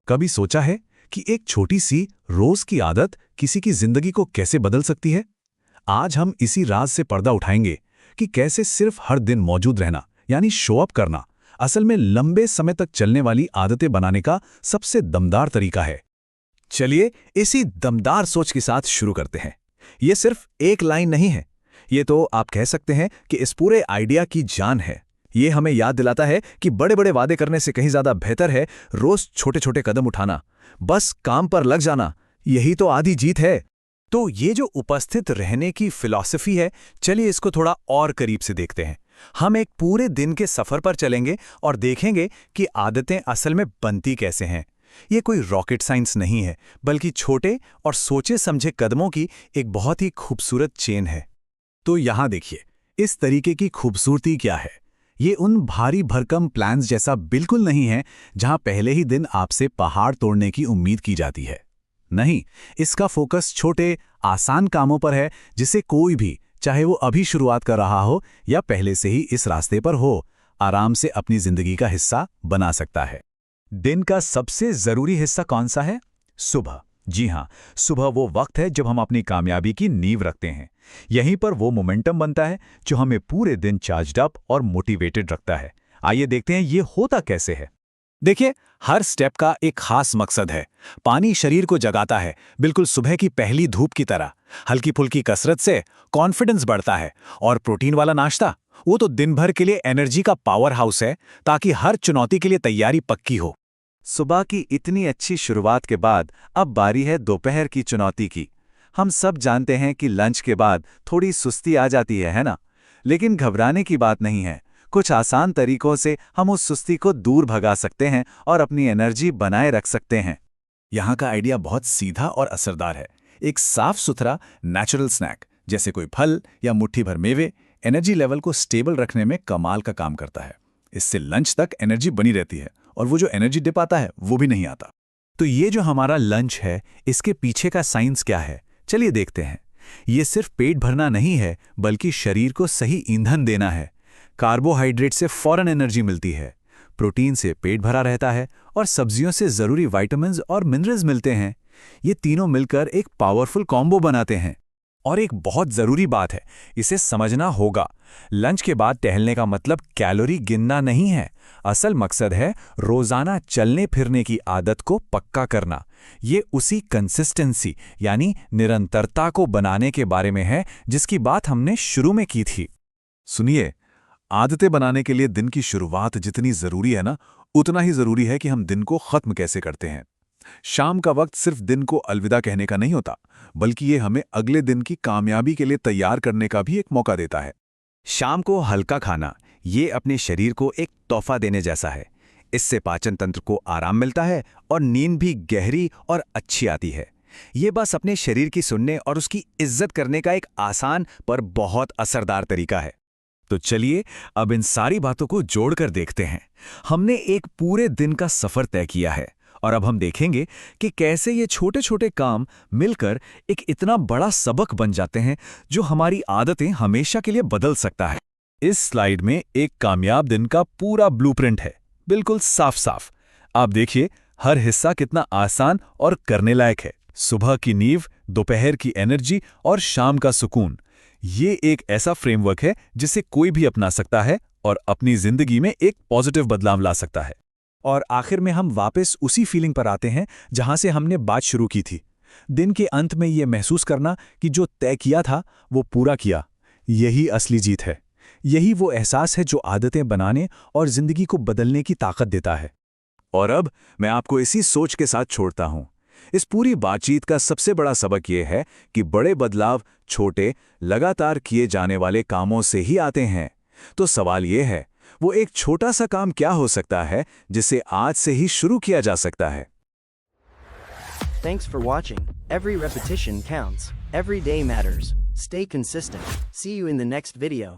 कभी सोचा है कि एक छोटी सी रोज की आदत किसी की जिंदगी को कैसे बदल सकती है? आज हम इसी राज से पर्दा उठाएंगे कि कैसे सिर्फ हर दिन मौजूद रहना यानी शो अप करना असल में लंबे समय तक चलने वाली आदतें बनाने का सबसे दमदार तरीका है। चलिए इसी दमदार सोच के साथ शुरू करते हैं। ये सिर्फ एक लाइन नहीं है, ये तो आप कह सकते हैं कि इस पूरे आइडिया की जान है। ये हमें याद दिलाता है कि बड़े बड़े वादे करने से कहीं ज्यादा बेहतर है रोज छोटे छोटे कदम उठाना, बस काम पर लग जाना, यही तो आधी जीत है। तो ये जो उपस्थित रहने की फिलॉसफी है, चलिए इसको थोड़ा और करीब से देखते हैं। हम एक पूरे दिन के सफर पर चलेंगे और देखेंगे कि आदतें असल में बनती कैसे हैं। ये कोई रॉकेट साइंस नहीं है, बल्कि छोटे और सोचे समझे कदमों की एक बहुत ही खूबसूरत चेन है। तो यहां देखिए, इस तरीके की खूबसूरती क्या है। ये उन भारी भरकम प्लान्स जैसा बिल्कुल नहीं है जहां पहले ही दिन आपसे पहाड़ तोड़ने की उम्मीद की जाती है। नहीं, इसका फोकस छोटे आसान कामों पर है जिसे कोई भी, चाहे वो अभी शुरुआत कर रहा हो या पहले से ही इस रास्ते पर हो, आराम से अपनी जिंदगी का हिस्सा बना सकता है। दिन का सबसे जरूरी हिस्सा कौन सा है? सुबह। जी हां, सुबह वो वक्त है जब हम अपनी कामयाबी की नींव रखते हैं। यहीं पर वो मोमेंटम बनता है जो हमें पूरे दिन चार्ज्ड अप और मोटिवेटेड रखता है। आइए देखते हैं ये होता कैसे है। देखिए, हर स्टेप का एक खास मकसद है। पानी शरीर को जगाता है, बिल्कुल सुबह की पहली धूप की तरह। हल्की फुल्की कसरत से कॉन्फिडेंस बढ़ता है, और प्रोटीन वाला नाश्ता, वो तो दिन भर के लिए एनर्जी का पावर हाउस है, ताकि हर चुनौती के लिए तैयारी पक्की हो। सुबह की इतनी अच्छी शुरुआत के बाद अब बारी है दोपहर की चुनौती की। हम सब जानते हैं कि लंच के बाद थोड़ी सुस्ती आ जाती है ना? लेकिन घबराने की बात नहीं है। कुछ आसान तरीकों से हम उस सुस्ती को दूर भगा सकते हैं और अपनी एनर्जी बनाए रख सकते हैं। यहाँ का आइडिया बहुत सीधा और असरदार है। एक साफ सुथरा नेचुरल स्नैक जैसे कोई फल या मुट्ठी भर मेवे एनर्जी लेवल को स्टेबल रखने में कमाल का काम करता है। इससे लंच तक एनर्जी बनी रहती है और वो जो एनर्जी डिप आता है वो भी नहीं आता। तो ये जो हमारा लंच है, इसके पीछे का साइंस क्या है, चलिए देखते हैं। ये सिर्फ पेट भरना नहीं है, बल्कि शरीर को सही ईंधन देना है। कार्बोहाइड्रेट से फौरन एनर्जी मिलती है, प्रोटीन से पेट भरा रहता है और सब्जियों से जरूरी विटामिन्स और मिनरल्स मिलते हैं। ये तीनों मिलकर एक पावरफुल कॉम्बो बनाते हैं। और एक बहुत जरूरी बात है, इसे समझना होगा। लंच के बाद टहलने का मतलब कैलोरी गिनना नहीं है। असल मकसद है रोजाना चलने फिरने की आदत को पक्का करना। ये उसी कंसिस्टेंसी यानी निरंतरता को बनाने के बारे में है जिसकी बात हमने शुरू में की थी। सुनिए, आदतें बनाने के लिए दिन की शुरुआत जितनी जरूरी है ना, उतना ही जरूरी है कि हम दिन को खत्म कैसे करते हैं। शाम का वक्त सिर्फ दिन को अलविदा कहने का नहीं होता, बल्कि ये हमें अगले दिन की कामयाबी के लिए तैयार करने का भी एक मौका देता है। शाम को हल्का खाना, ये अपने शरीर को एक तोहफा देने जैसा है। इससे पाचन तंत्र को आराम मिलता है और नींद भी गहरी और अच्छी आती है। ये बस अपने शरीर की सुनने और उसकी इज्जत करने का एक आसान पर बहुत असरदार तरीका है। तो चलिए अब इन सारी बातों को जोड़कर देखते हैं। हमने एक पूरे दिन का सफर तय किया है और अब हम देखेंगे कि कैसे ये छोटे छोटे काम मिलकर एक इतना बड़ा सबक बन जाते हैं जो हमारी आदतें हमेशा के लिए बदल सकता है। इस स्लाइड में एक कामयाब दिन का पूरा ब्लूप्रिंट है, बिल्कुल साफ साफ। आप देखिए हर हिस्सा कितना आसान और करने लायक है। सुबह की नींव, दोपहर की एनर्जी और शाम का सुकून। ये एक ऐसा फ्रेमवर्क है जिसे कोई भी अपना सकता है और अपनी जिंदगी में एक पॉजिटिव बदलाव ला सकता है। और आखिर में हम वापस उसी फीलिंग पर आते हैं जहां से हमने बात शुरू की थी। दिन के अंत में ये महसूस करना कि जो तय किया था वो पूरा किया, यही असली जीत है। यही वो एहसास है जो आदतें बनाने और जिंदगी को बदलने की ताकत देता है। और अब मैं आपको इसी सोच के साथ छोड़ता हूं। इस पूरी बातचीत का सबसे बड़ा सबक यह है कि बड़े बदलाव छोटे, लगातार किए जाने वाले कामों से ही आते हैं। तो सवाल यह है, वो एक छोटा सा काम क्या हो सकता है जिसे आज से ही शुरू किया जा सकता है? Thanks for watching. Every repetition counts. Every day matters. Stay consistent. See you in the next video.